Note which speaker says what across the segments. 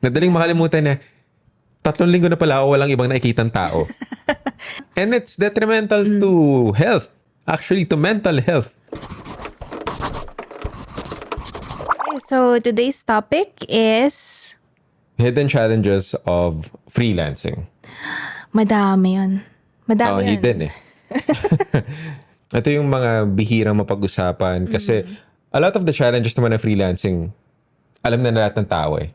Speaker 1: Nadaling makalimutan na 3 linggo na pala ako walang ibang nakikitang tao. And it's detrimental to health. Actually, to mental health.
Speaker 2: So today's topic is...
Speaker 1: Hidden challenges of freelancing.
Speaker 2: Madami yun. Madami yun.
Speaker 1: Hidden eh. Ito yung mga bihirang mapag-usapan kasi a lot of the challenges naman ng freelancing, alam na lahat ng tao eh.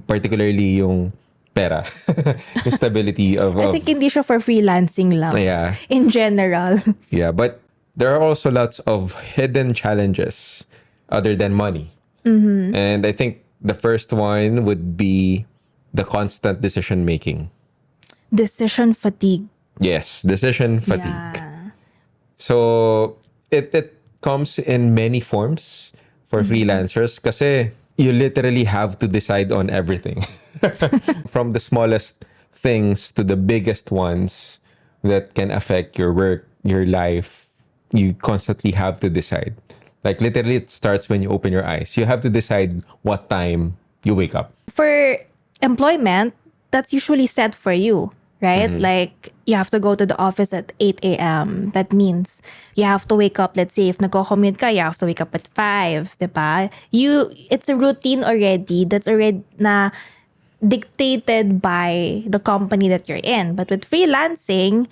Speaker 1: Particularly yung pera. Yung stability of...
Speaker 2: I think hindi siya for freelancing lang.
Speaker 1: Yeah.
Speaker 2: In general.
Speaker 1: Yeah, but there are also lots of hidden challenges other than money. And I think the first one would be the constant decision making.
Speaker 2: Decision fatigue.
Speaker 1: Yes, decision fatigue.
Speaker 2: Yeah.
Speaker 1: So it comes in many forms for freelancers kasi you literally have to decide on everything. From the smallest things to the biggest ones that can affect your work, your life. You constantly have to decide. Like literally it starts when you open your eyes. You have to decide what time you wake up.
Speaker 2: For employment, that's usually set for you, right? Like, you have to go to the office at 8 a.m. That means you have to wake up, let's say, if nagko-commute ka, you have to wake up at 5, diba? It's a routine already that's already na dictated by the company that you're in. But with freelancing,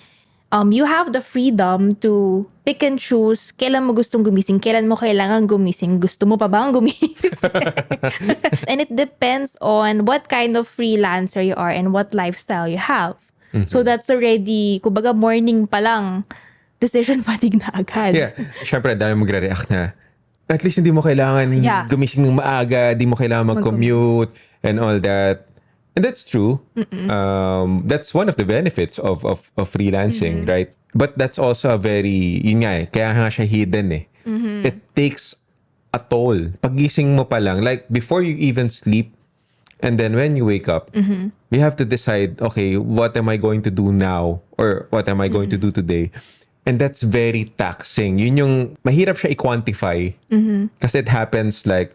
Speaker 2: you have the freedom to pick and choose kailan mo gustong gumising, kailan mo kailangan gumising, gusto mo pa bang gumising? And it depends on what kind of freelancer you are and what lifestyle you have. So that's already, kumbaga morning pa lang, decision fatigue na agad.
Speaker 1: Yeah. Siyempre, dami magre-react na at least hindi mo kailangan gumising ng maaga, hindi mo kailangan mag-commute and all that. And that's true. That's one of the benefits of freelancing, right? But that's also a very, yun nga eh, kaya nga siya hidden eh. It takes a toll. Pagising mo pa lang, like before you even sleep, and then when you wake up, you have to decide, okay, what am I going to do now? Or what am I going to do today? And that's very taxing. Yun yung, mahirap siya i-quantify. Kasi it happens like,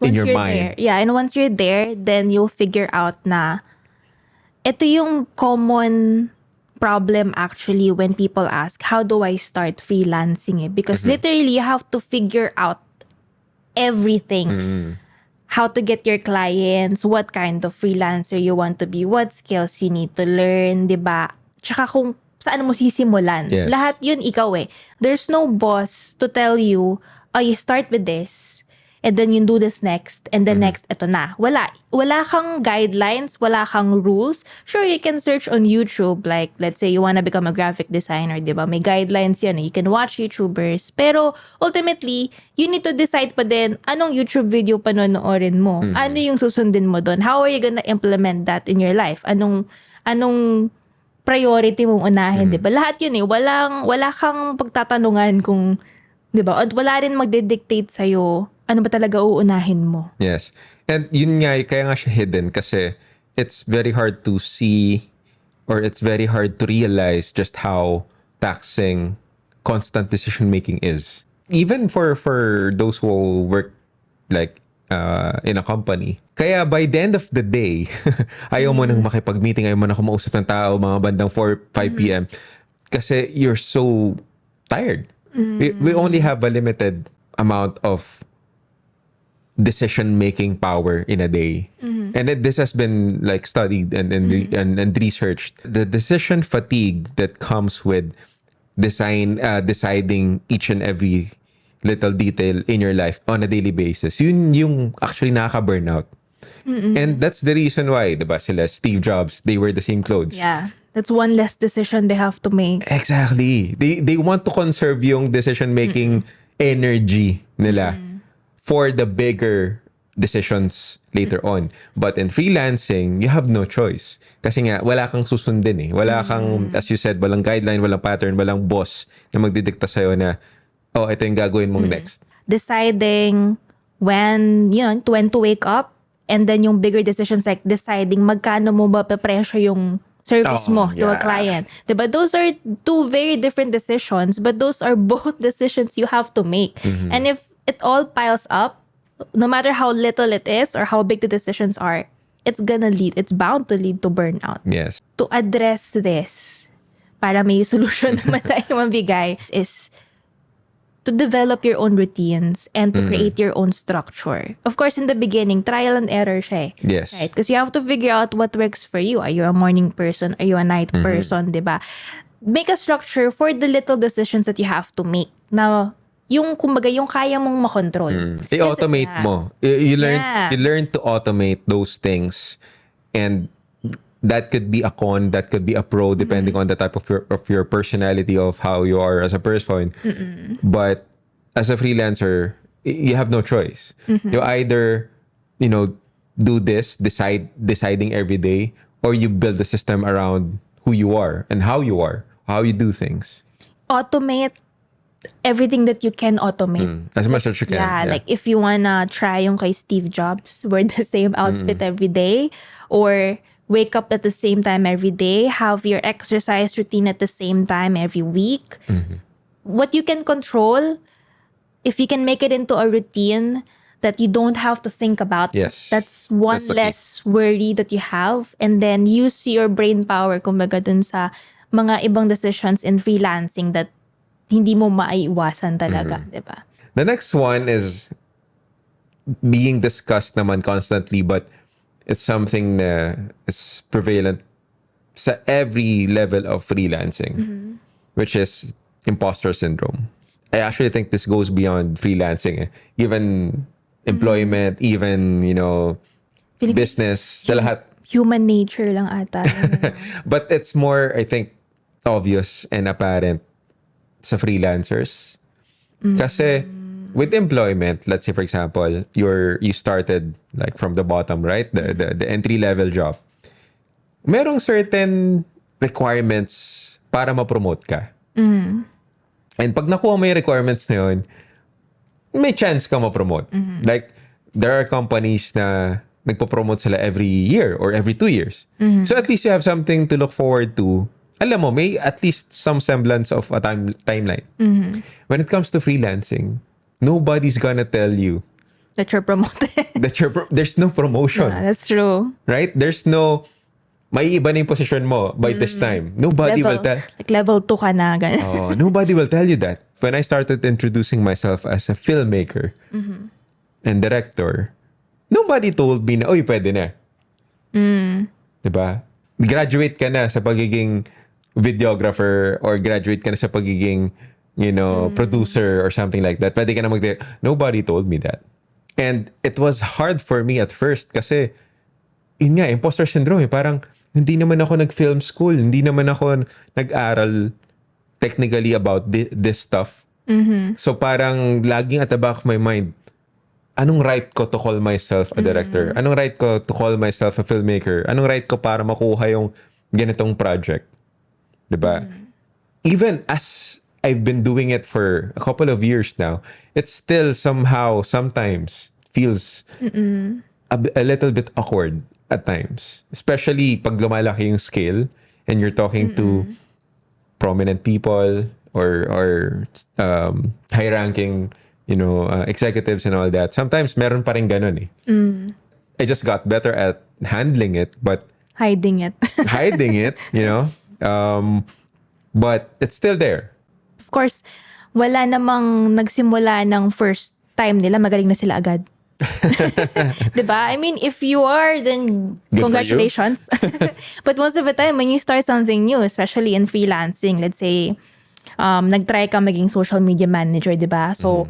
Speaker 1: in your mind.
Speaker 2: There. Yeah, and once you're there, then you'll figure out na ito yung common problem actually when people ask, how do I start freelancing? Because literally, you have to figure out everything. How to get your clients, what kind of freelancer you want to be, what skills you need to learn, diba? Tsaka kung saan mo sisimulan.
Speaker 1: Yes.
Speaker 2: Lahat yun ikaw eh. There's no boss to tell you, oh, you start with this, and then you do this next, and then next, eto na. Wala kang guidelines, wala kang rules. Sure, you can search on YouTube, like, let's say you wanna become a graphic designer, diba? May guidelines yan. You can watch YouTubers. Pero, ultimately, you need to decide pa din, anong YouTube video panonoorin mo? Ano yung susundin mo doon? How are you gonna implement that in your life? Anong priority mong unahin, diba? Lahat yun eh. Wala kang pagtatanungan kung, diba? At wala rin magdedictate sa'yo ano ba talaga uunahin mo?
Speaker 1: Yes. And yun nga, kaya nga siya hidden kasi it's very hard to see or it's very hard to realize just how taxing constant decision making is. Even for those who work like in a company. Kaya by the end of the day, ayaw mo nang makipag-meeting, ayaw mo na kumausap ng tao mga bandang 4, 5 p.m. Kasi you're so tired. We only have a limited amount of decision-making power in a day. And this has been like studied and researched. The decision fatigue that comes with deciding each and every little detail in your life on a daily basis, yun yung actually nakaka-burnout. And that's the reason why, diba, sila Steve Jobs, they wear the same clothes.
Speaker 2: Yeah. That's one less decision they have to make.
Speaker 1: Exactly. They want to conserve yung decision-making energy nila for the bigger decisions later on. But in freelancing, you have no choice. Kasi nga, wala kang susundin eh. Wala kang, as you said, walang guideline, walang pattern, walang boss na magdidikta sa'yo na, oh, ito yung gagawin mong next.
Speaker 2: Deciding when to wake up, and then yung bigger decisions like deciding magkano mo ba pe-presyo yung service mo to a client. Diba? Those are two very different decisions, but those are both decisions you have to make. And if it all piles up, no matter how little it is or how big the decisions are, it's bound to lead to burnout.
Speaker 1: Yes.
Speaker 2: To address this, para may solution naman tayo mabigay, is to develop your own routines and to create your own structure. Of course, in the beginning, trial and error siya.
Speaker 1: Yes.
Speaker 2: Right? Because you have to figure out what works for you. Are you a morning person? Are you a night person? Diba? Make a structure for the little decisions that you have to make. Now, yung kumbaga, yung kaya mong makontrol.
Speaker 1: I-automate
Speaker 2: Kasi,
Speaker 1: mo. You learn
Speaker 2: Yeah.
Speaker 1: you learn to automate those things, and that could be a con, that could be a pro, depending on the type of your personality, of how you are as a person. But as a freelancer, you have no choice. You either, do this, deciding every day, or you build a system around who you are and how you do things.
Speaker 2: Automate everything that you can automate.
Speaker 1: As much as you can.
Speaker 2: Yeah, like if you wanna try yung kay Steve Jobs, wear the same outfit every day, or wake up at the same time every day, have your exercise routine at the same time every week. What you can control, if you can make it into a routine that you don't have to think about,
Speaker 1: Yes.
Speaker 2: that's one
Speaker 1: That's the key.
Speaker 2: less worry that you have. And then use your brain power, kumbaga dun sa mga ibang decisions in freelancing that hindi mo maiiwasan talaga, di ba?
Speaker 1: The next one is being discussed naman constantly, but it's something na is prevalent sa every level of freelancing, which is imposter syndrome. I actually think this goes beyond freelancing. Even employment, even,
Speaker 2: Feeling
Speaker 1: business, sa lahat.
Speaker 2: human nature lang ata.
Speaker 1: But it's more, I think, obvious and apparent sa freelancers. Kasi with employment, let's say for example, you started like from the bottom, right? The entry level job. Merong certain requirements para ma-promote ka. And pag nakuha mo yung requirements na yun, may chance ka ma-promote. Like, there are companies na nagpo-promote sila every year or every 2 years. So at least you have something to look forward to. Alam mo, may at least some semblance of a timeline. When it comes to freelancing, nobody's gonna tell you
Speaker 2: That you're promoted.
Speaker 1: that there's no promotion.
Speaker 2: Yeah, that's true.
Speaker 1: Right? There's no, may iba na yung position mo by this time. Nobody will tell.
Speaker 2: Like level 2 ka na. Ganun.
Speaker 1: Oh, nobody will tell you that. When I started introducing myself as a filmmaker and director, nobody told me na, oy, pwede na. Diba? Graduate ka na sa pagiging videographer, or graduate ka na sa pagiging, producer or something like that. Pwede ka na Nobody told me that. And it was hard for me at first kasi, yun nga, imposter syndrome. Parang, hindi naman ako nag-film school. Hindi naman ako nag-aral technically about this stuff. So parang, laging at the back of my mind, anong right ko to call myself a director? Anong right ko to call myself a filmmaker? Anong right ko para makuha yung ganitong project? Diba? Even as I've been doing it for a couple of years now, it still somehow, sometimes, feels a little bit awkward at times. Especially pag lumalaki yung scale and you're talking to prominent people or high-ranking, executives and all that. Sometimes meron pa rin ganun eh. I just got better at handling it, but
Speaker 2: Hiding it.
Speaker 1: hiding it, but it's still there.
Speaker 2: Of course, wala namang nagsimula ng first time nila, magaling na sila agad. Diba? I mean, if you are, then
Speaker 1: Good for
Speaker 2: congratulations. But most of the time, when you start something new, especially in freelancing, let's say, nag-try ka maging social media manager, diba? So,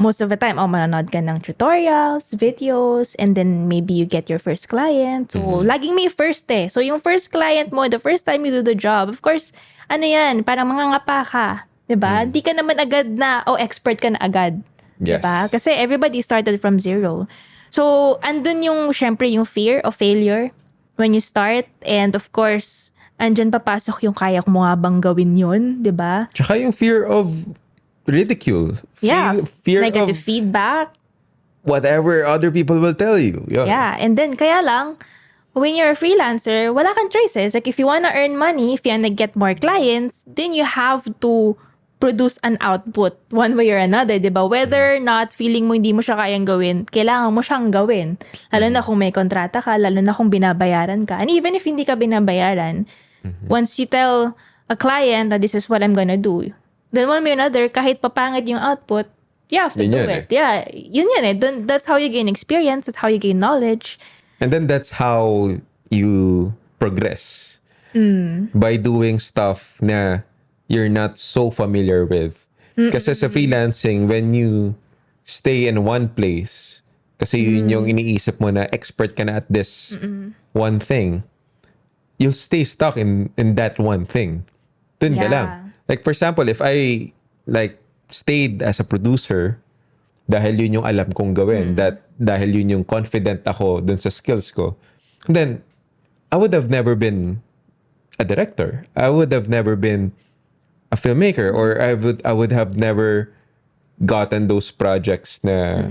Speaker 2: most of the time, manonood ka ng tutorials, videos, and then maybe you get your first client. So, laging may first eh. So, yung first client mo, the first time you do the job, of course, parang mangangapa ka. Diba? Di ka naman agad na, expert ka na agad.
Speaker 1: Yes.
Speaker 2: Diba? Kasi everybody started from zero. So, andun yung, syempre, yung fear of failure when you start. And of course, andyan papasok yung kaya mo nga bang gawin yun. Diba?
Speaker 1: Tsaka yung fear of ridicule.
Speaker 2: Yeah.
Speaker 1: Fear
Speaker 2: Negative
Speaker 1: of
Speaker 2: feedback.
Speaker 1: whatever other people will tell you.
Speaker 2: Yeah. And then, kaya lang, when you're a freelancer, wala kang choices. Like, if you wanna earn money, if you wanna get more clients, then you have to produce an output one way or another, di ba? Whether or not feeling mo hindi mo siya kayang gawin, kailangan mo siyang gawin. Lalo na kung may kontrata ka, lalo na kung binabayaran ka. And even if hindi ka binabayaran, once you tell a client that this is what I'm gonna do, then one way or another, kahit papangit yung output, you have to do it. Yeah, yun eh. That's how you gain experience. That's how you gain knowledge.
Speaker 1: And then that's how you progress. By doing stuff na you're not so familiar with. Kasi sa freelancing, when you stay in one place, kasi yun yung iniisip mo na expert ka na at this one thing, you'll stay stuck in that one thing. Dun ka lang. Like for example, if I like stayed as a producer, dahil yun yung alam kong gawin, dahil yun yung confident ako dun sa skills ko, then I would have never been a director. I would have never been a filmmaker, or I would have never gotten those projects na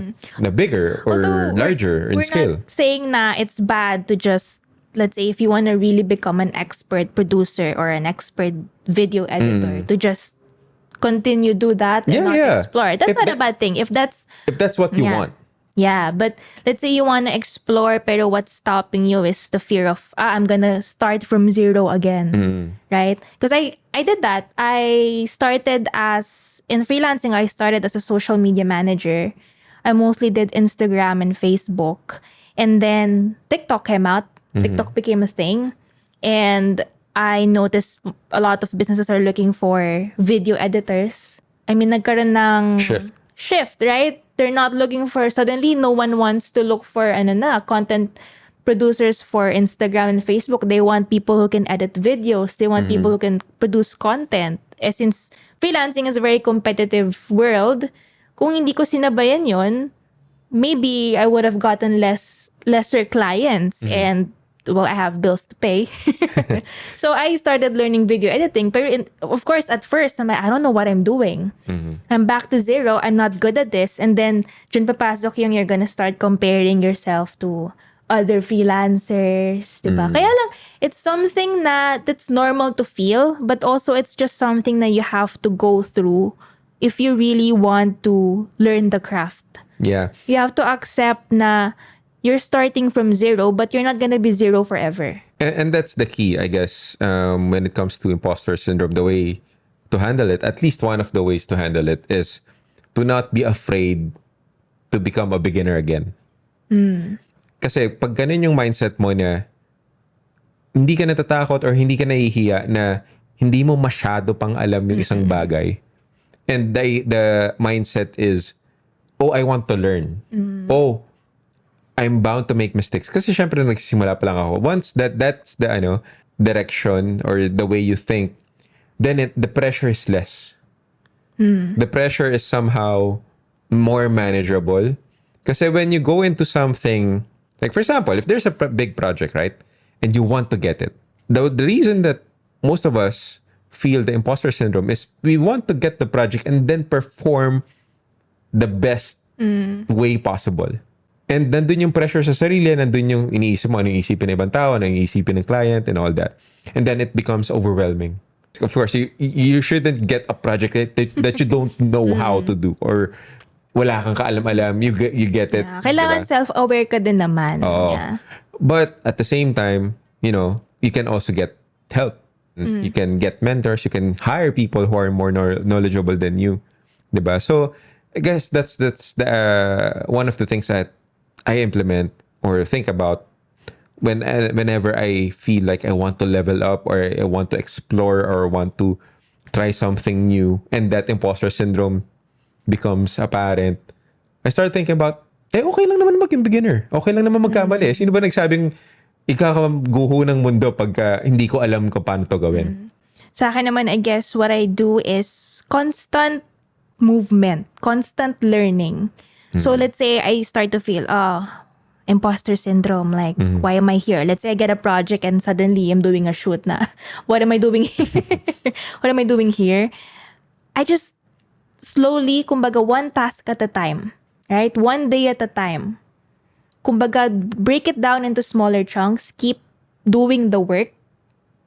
Speaker 1: bigger or larger in scale.
Speaker 2: We're not saying na it's bad to just, let's say, if you want to really become an expert producer or an expert video editor, to just continue do that and not explore. That's not a bad thing. If that's
Speaker 1: what you want.
Speaker 2: Yeah, but let's say you want to explore, pero what's stopping you is the fear of, I'm gonna start from zero again, right? Because I did that. I started in freelancing, I started as a social media manager. I mostly did Instagram and Facebook. And then TikTok came out. TikTok became a thing. And I noticed a lot of businesses are looking for video editors. I mean, nagkaroon ng shift, right? They're not looking for, suddenly no one wants to look for content producers for Instagram and Facebook. They want people who can edit videos. They want people who can produce content. Since freelancing is a very competitive world, kung hindi ko sinabayan yon, maybe I would have gotten lesser clients and well, I have bills to pay. So I started learning video editing. But of course, at first, I don't know what I'm doing. I'm back to zero. I'm not good at this. And then, dyan papasok yung you're gonna start comparing yourself to other freelancers. Diba? Kaya lang, it's something that's normal to feel, but also it's just something that you have to go through if you really want to learn the craft.
Speaker 1: Yeah.
Speaker 2: You have to accept na you're starting from zero, but you're not gonna be zero forever.
Speaker 1: And that's the key, I guess, when it comes to imposter syndrome. The way to handle it, at least one of the ways to handle it, is to not be afraid to become a beginner again. Kasi pag ganun yung mindset mo na hindi ka natatakot or hindi ka nahihiya na hindi mo masyado pang alam yung isang bagay, and the mindset is, oh, I want to learn. Oh, I'm bound to make mistakes. Kasi syempre nagsisimula pa lang ako. Once that's the direction or the way you think, then the pressure is less. The pressure is somehow more manageable. Kasi when you go into something, like for example, if there's a big project, right? And you want to get it. The reason that most of us feel the imposter syndrome is we want to get the project and then perform the best way possible. And nandun yung pressure sa sarili, nandun yung iniisip mo, ano yung isipin ng ibang tao, ano yung isipin ng client, and all that. And then it becomes overwhelming. Of course, you shouldn't get a project that you don't know how to do, or wala kang kaalam-alam, you get it.
Speaker 2: Yeah, kailangan self-aware ka din naman. Yeah.
Speaker 1: But at the same time, you can also get help. You can get mentors, you can hire people who are more knowledgeable than you. Diba? So, I guess that's the one of the things that I implement or think about whenever I feel like I want to level up or I want to explore or want to try something new and that imposter syndrome becomes apparent. I start thinking about, okay lang naman maging beginner. Okay lang naman magkamali. Sino ba nagsabing ikakaguho ng mundo pagka hindi ko alam kung paano to gawin?
Speaker 2: Sa akin naman, I guess what I do is constant movement, constant learning. So let's say I start to feel, imposter syndrome. Like, why am I here? Let's say I get a project and suddenly I'm doing a shoot na. What am I doing here? What am I doing here? I just slowly, kumbaga, one task at a time. Right? One day at a time. Kumbaga, break it down into smaller chunks. Keep doing the work.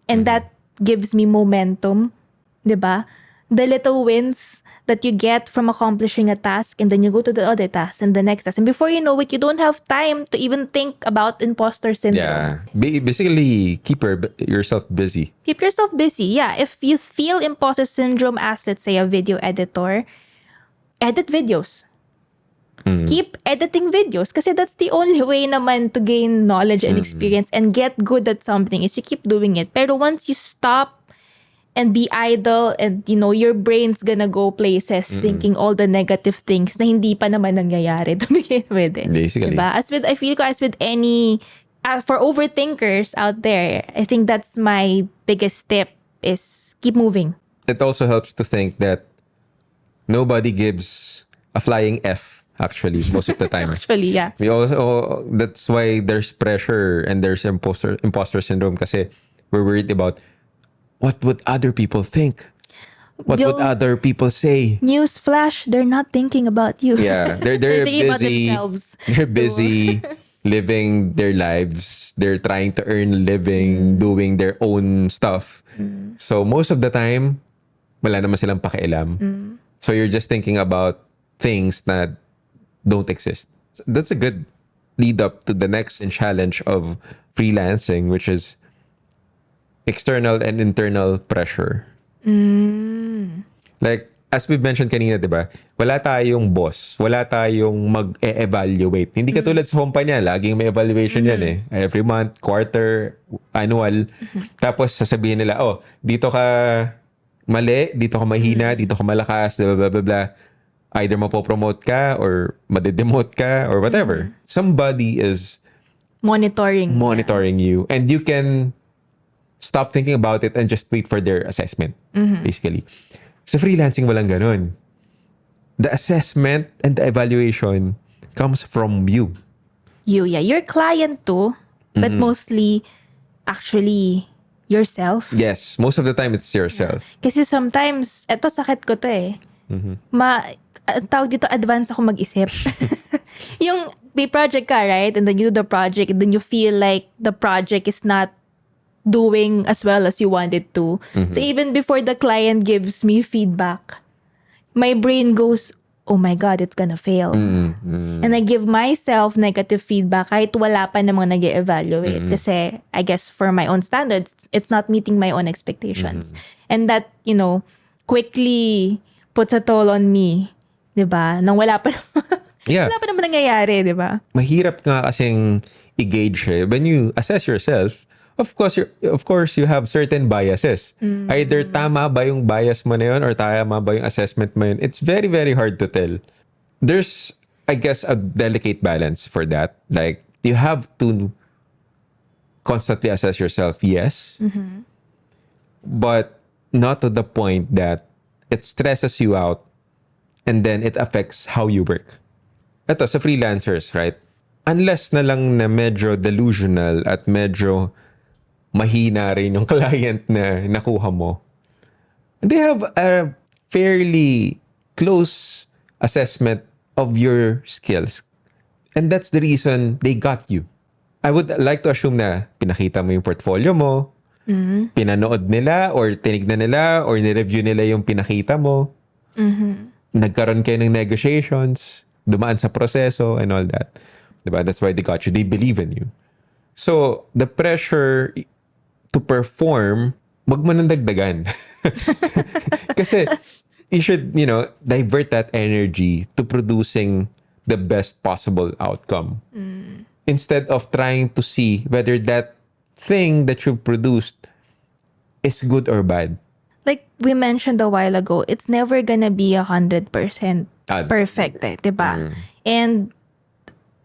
Speaker 2: And that gives me momentum. Diba? the little wins that you get from accomplishing a task, and then you go to the other task and the next task. And before you know it, you don't have time to even think about imposter syndrome.
Speaker 1: Yeah. Basically, keep yourself busy.
Speaker 2: Keep yourself busy. Yeah. If you feel imposter syndrome as, let's say, a video editor, edit videos. Keep editing videos kasi that's the only way naman to gain knowledge and experience and get good at something is you keep doing it. Pero once you stop and be idle and your brain's gonna go places thinking all the negative things na hindi pa naman nangyayari to begin with it.
Speaker 1: Basically.
Speaker 2: Diba? I feel as with any, for overthinkers out there, I think that's my biggest tip is keep moving.
Speaker 1: It also helps to think that nobody gives a flying F, actually, most of the time.
Speaker 2: Actually, yeah.
Speaker 1: We also, that's why there's pressure and there's imposter syndrome kasi we're worried about what would other people think? What would other people say?
Speaker 2: Newsflash, they're not thinking about you.
Speaker 1: Yeah, they're
Speaker 2: thinking about
Speaker 1: busy.
Speaker 2: themselves.
Speaker 1: They're busy living their lives. They're trying to earn a living, doing their own stuff. So most of the time, wala naman silang pakialam. So you're just thinking about things that don't exist. So that's a good lead up to the next challenge of freelancing, which is external and internal pressure. Like, as we mentioned kanina, di ba? Wala tayong boss. Wala tayong mag-e-evaluate. Hindi katulad sa kumpanya, laging may evaluation yan eh. Every month, quarter, annual. Tapos sasabihin nila, oh, dito ka mali, dito ka mahina, dito ka malakas, blah, blah, blah, blah. Either mapopromote ka or madedemote ka or whatever. Somebody is
Speaker 2: monitoring
Speaker 1: you. And you can stop thinking about it and just wait for their assessment, basically. Sa freelancing, walang ganun. The assessment and the evaluation comes from you.
Speaker 2: Yeah. Your client too, but mostly, actually, yourself.
Speaker 1: Yes, most of the time it's yourself.
Speaker 2: Kasi sometimes, eto sakit ko to eh. Tawag dito, advance ako mag-isip. Yung may project ka, right? And then you do the project and then you feel like the project is not doing as well as you want it to. So even before the client gives me feedback, my brain goes, oh my God, it's gonna fail. And I give myself negative feedback kahit wala pa namang nag-evaluate. Kasi I guess for my own standards, it's not meeting my own expectations. And that, quickly puts a toll on me. Diba? Nang wala pa wala pa naman nangyayari, diba?
Speaker 1: Mahirap nga kasing i-gauge eh. When you assess yourself, of course, you have certain biases. Either tama ba yung bias mo na yun or tama ba yung assessment mo yun. It's very, very hard to tell. There's, I guess, a delicate balance for that. Like, you have to constantly assess yourself, yes. But not to the point that it stresses you out and then it affects how you work. Ito, sa freelancers, right? Unless na lang na medyo delusional at medyo mahina rin yung client na nakuha mo, they have a fairly close assessment of your skills. And that's the reason they got you. I would like to assume na pinakita mo yung portfolio mo, pinanood nila or tinignan nila or nireview nila yung pinakita mo, nagkaroon kayo ng negotiations, dumaan sa proseso and all that. Diba? That's why they got you. They believe in you. So, the pressure to perform, wag mo nang dagdagan. Kasi, you should, divert that energy to producing the best possible outcome. Instead of trying to see whether that thing that you produced is good or bad.
Speaker 2: Like we mentioned a while ago, it's never gonna be 100% perfect, diba? And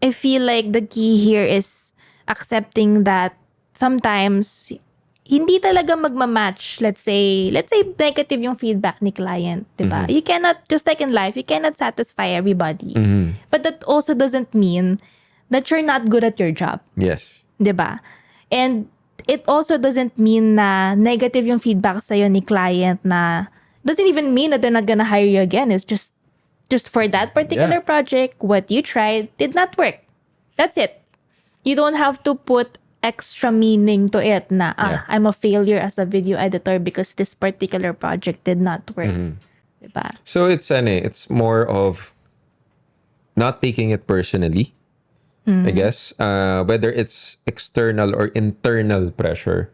Speaker 2: I feel like the key here is accepting that sometimes hindi talaga magmamatch. Let's say negative yung feedback ni client, diba? You cannot, just like in life, you cannot satisfy everybody. But that also doesn't mean that you're not good at your job.
Speaker 1: Yes.
Speaker 2: Diba? And it also doesn't mean na negative yung feedback sa'yo ni client na doesn't even mean that they're not gonna hire you again. It's just for that particular project, what you tried did not work. That's it. You don't have to put extra meaning to it na
Speaker 1: Yeah.
Speaker 2: I'm a failure as a video editor because this particular project did not work. Diba?
Speaker 1: So it's more of not taking it personally, I guess. Whether it's external or internal pressure.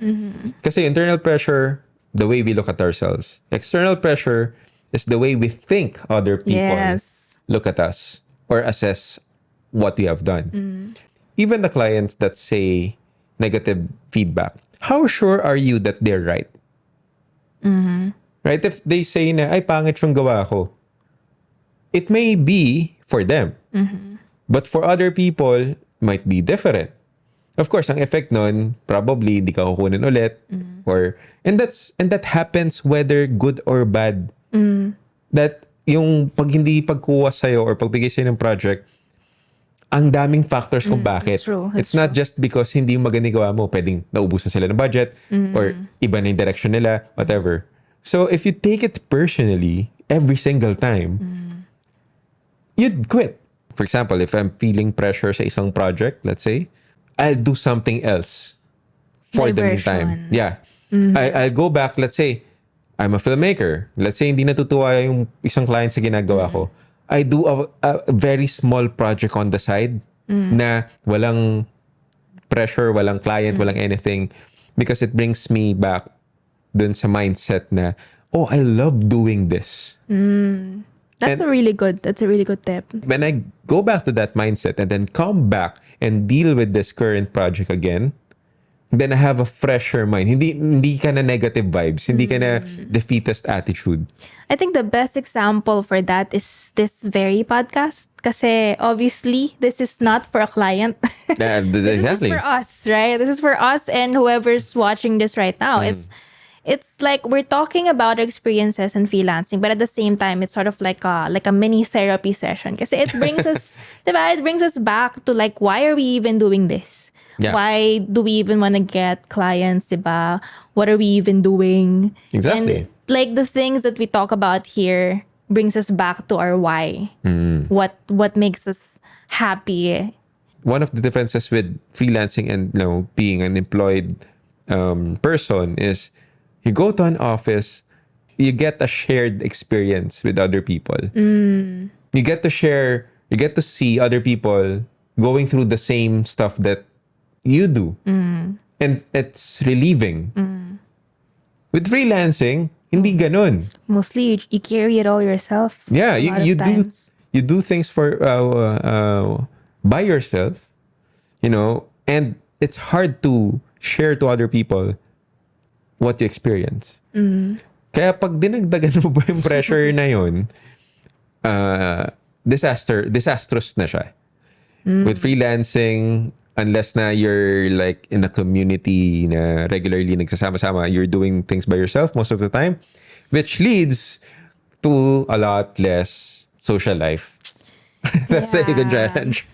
Speaker 1: Kasi internal pressure, the way we look at ourselves. External pressure is the way we think other people
Speaker 2: Yes.
Speaker 1: look at us or assess what we have done. Even the clients that say negative feedback, how sure are you that they're right? Right? If they say na, ay, pangit yung gawa ko, it may be for them. But for other people, might be different. Of course, ang effect nun, probably di ka kukunin ulit. And that happens whether good or bad. That yung pag hindi pagkuha sa'yo or pagbigay sa'yo ng project, ang daming factors kung bakit.
Speaker 2: That's true.
Speaker 1: It's not just because hindi yung maganda gawa mo, pwedeng naubusan sila ng budget or iba na yung direction nila, whatever. So if you take it personally every single time, you'd quit. For example, if I'm feeling pressure sa isang project, let's say, I'll do something else for the meantime.
Speaker 2: Diversion.
Speaker 1: Yeah. I'll go back, let's say, I'm a filmmaker. Let's say, hindi natutuwa yung isang client sa ginagawa ko. I do a very small project on the side na walang pressure, walang client, walang anything, because it brings me back dun sa mindset na, oh, I love doing this.
Speaker 2: That's a really good tip.
Speaker 1: When I go back to that mindset and then come back and deal with this current project again, then I have a fresher mind. Hindi ka na negative vibes. Hindi ka na defeatist attitude.
Speaker 2: I think the best example for that is this very podcast. Kasi obviously, this is not for a client. This
Speaker 1: Exactly.
Speaker 2: is for us, right? This is for us and whoever's watching this right now. It's like we're talking about experiences in freelancing, but at the same time, it's sort of like a mini therapy session. Kasi it brings us, diba? It brings us back to like, why are we even doing this?
Speaker 1: Yeah.
Speaker 2: Why do we even want to get clients, diba? What are we even doing?
Speaker 1: Exactly.
Speaker 2: And like the things that we talk about here brings us back to our why. What makes us happy.
Speaker 1: One of the differences with freelancing and being an employed person is you go to an office, you get a shared experience with other people. You get to see other people going through the same stuff that you do. And it's relieving. With freelancing, hindi ganun.
Speaker 2: Mostly you carry it all yourself.
Speaker 1: Yeah,
Speaker 2: a lot of
Speaker 1: you
Speaker 2: times.
Speaker 1: do things for by yourself, and it's hard to share to other people what you experience. Kaya pag dinagdagan mo ba yung pressure na yun, disastrous na siya. With freelancing, unless na you're like in a community na regularly nagsasama-sama, you're doing things by yourself most of the time, which leads to a lot less social life. That's the hidden challenge.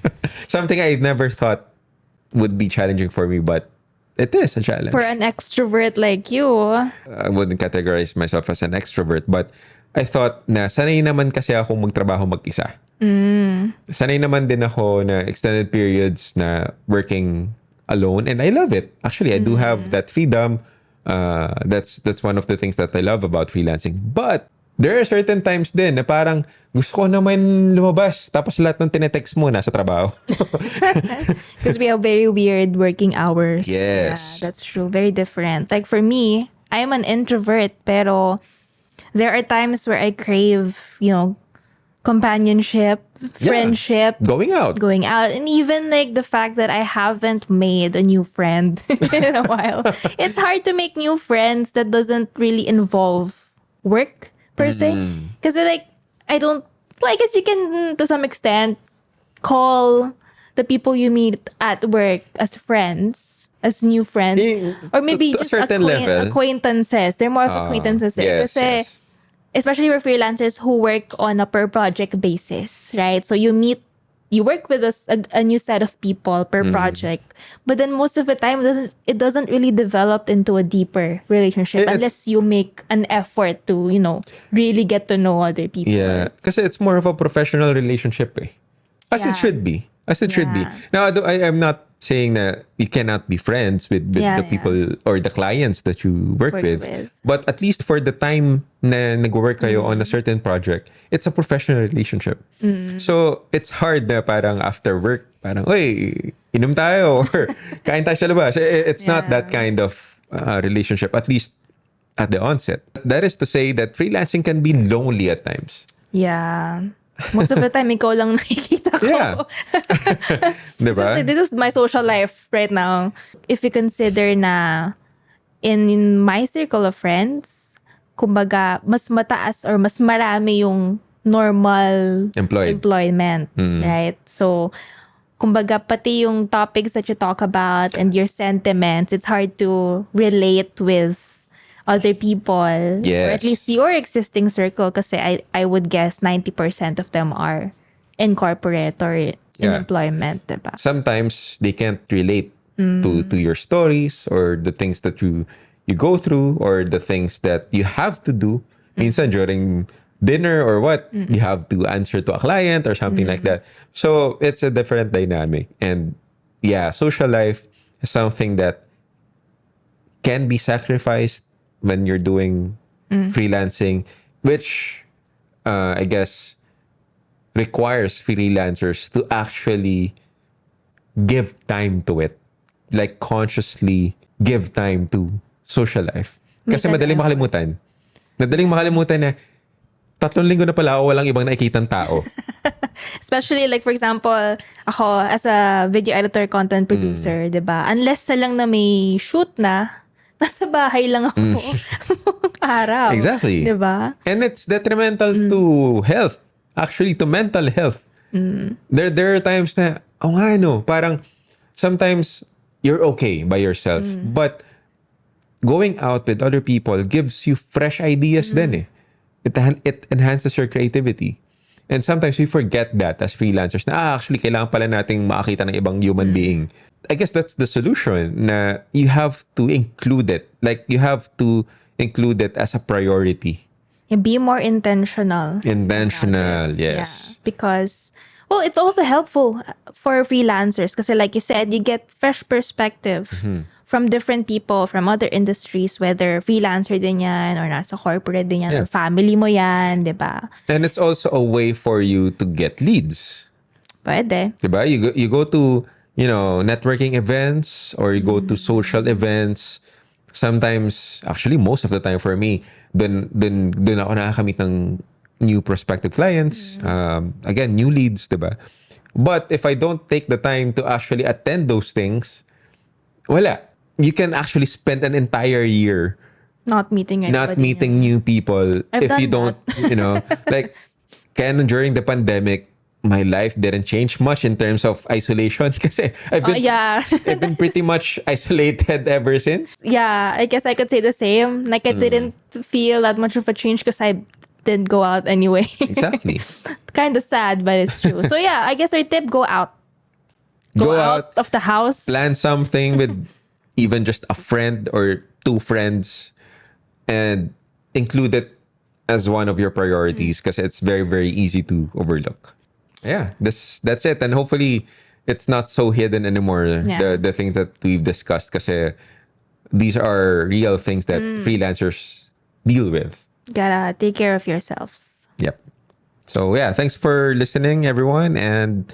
Speaker 1: Something I never thought would be challenging for me, but it is a challenge.
Speaker 2: For an extrovert like you.
Speaker 1: I wouldn't categorize myself as an extrovert, but I thought na sanay naman kasi ako magtrabaho mag-isa. Sanay naman din ako na extended periods na working alone, and I love it. Actually, I do have that freedom. That's one of the things that I love about freelancing. But there are certain times din na parang gusto ko naman lumabas, tapos lahat ng tinetext mo nasa trabaho.
Speaker 2: Because we have very weird working hours.
Speaker 1: Yes.
Speaker 2: Yeah, that's true. Very different. Like for me, I'm an introvert, pero there are times where I crave, companionship, friendship,
Speaker 1: Going out.
Speaker 2: and even like the fact that I haven't made a new friend in a while. It's hard to make new friends that doesn't really involve work per se. Because I guess you can to some extent call the people you meet at work as friends, as new friends, or maybe
Speaker 1: to a
Speaker 2: just
Speaker 1: certain level.
Speaker 2: acquaintances. They're more of acquaintances.
Speaker 1: Yes,
Speaker 2: Kasi
Speaker 1: yes.
Speaker 2: especially for freelancers who work on a per project basis, right? So you work with a new set of people per project, but then most of the time it doesn't really develop into a deeper relationship unless you make an effort to really get to know other people.
Speaker 1: Yeah, kasi it's more of a professional relationship, as it should be. As it should be.
Speaker 2: Yeah.
Speaker 1: Now, I'm not saying that you cannot be friends with the people or the clients that you work with. But at least for the time na nag-work kayo on a certain project, it's a professional relationship. So it's hard na parang after work, parang, uy, inom tayo or kain tayo sa labas. It's not that kind of relationship, at least at the onset. That is to say that freelancing can be lonely at times.
Speaker 2: Yeah. Most of the time, ikaw lang nakikita ko.
Speaker 1: Yeah. Diba?
Speaker 2: This is my social life right now. If you consider na in my circle of friends, kumbaga, mas mataas or mas marami yung normal employment, right? So, kumbaga, pati yung topics that you talk about and your sentiments, it's hard to relate with other people, or at least your existing circle, kasi I would guess 90% of them are in corporate or in employment, diba?
Speaker 1: Sometimes they can't relate to your stories or the things that you go through or the things that you have to do. Minsan during dinner or what, you have to answer to a client or something like that. So it's a different dynamic. And yeah, social life is something that can be sacrificed when you're doing freelancing, which I guess requires freelancers to actually give time to it. Like consciously give time to social life. Kasi madaling makalimutan. Madaling makalimutan na 3 linggo na pala ako walang ibang nakikitang tao.
Speaker 2: Especially like for example, ako as a video editor, content producer, diba? Unless na lang na may shoot na, nasa bahay lang ako. Araw.
Speaker 1: Exactly.
Speaker 2: Diba?
Speaker 1: And it's detrimental to health. Actually, to mental health. There are times na, parang sometimes you're okay by yourself. But going out with other people gives you fresh ideas then eh. It enhances your creativity. And sometimes we forget that as freelancers na actually kailangan pala nating makakita ng ibang human being. I guess that's the solution na you have to include it. Like you have to include it as a priority.
Speaker 2: And be more intentional.
Speaker 1: Intentional, yes.
Speaker 2: Yeah. Because, well, it's also helpful for freelancers kasi like you said, you get fresh perspective from different people from other industries, whether freelancer din yan or nasa corporate din yan or family mo yan, diba?
Speaker 1: And it's also a way for you to get leads.
Speaker 2: Pwede.
Speaker 1: Diba? You go to, networking events or you go to social events. Sometimes, actually most of the time for me, dun ako nakakamit ng new prospective clients. Again, new leads, diba? But if I don't take the time to actually attend those things, wala. You can actually spend an entire year
Speaker 2: not meeting anybody.
Speaker 1: Not meeting new people if you don't, like, during the pandemic, my life didn't change much in terms of isolation kasi I've been pretty much isolated ever since.
Speaker 2: Yeah, I guess I could say the same. Like I didn't feel that much of a change because I didn't go out anyway.
Speaker 1: Exactly.
Speaker 2: Kind of sad, but it's true. So yeah, I guess our tip, go out. Go out of the house.
Speaker 1: Plan something with even just a friend or 2 friends and include it as one of your priorities because it's very, very easy to overlook. Yeah, that's it. And hopefully it's not so hidden anymore, the things that we've discussed kasi these are real things that freelancers deal with.
Speaker 2: Gotta take care of yourselves.
Speaker 1: Yep. So yeah, thanks for listening, everyone. And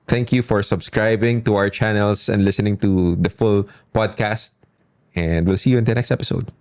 Speaker 1: thank you for subscribing to our channels and listening to the full podcast. And we'll see you in the next episode.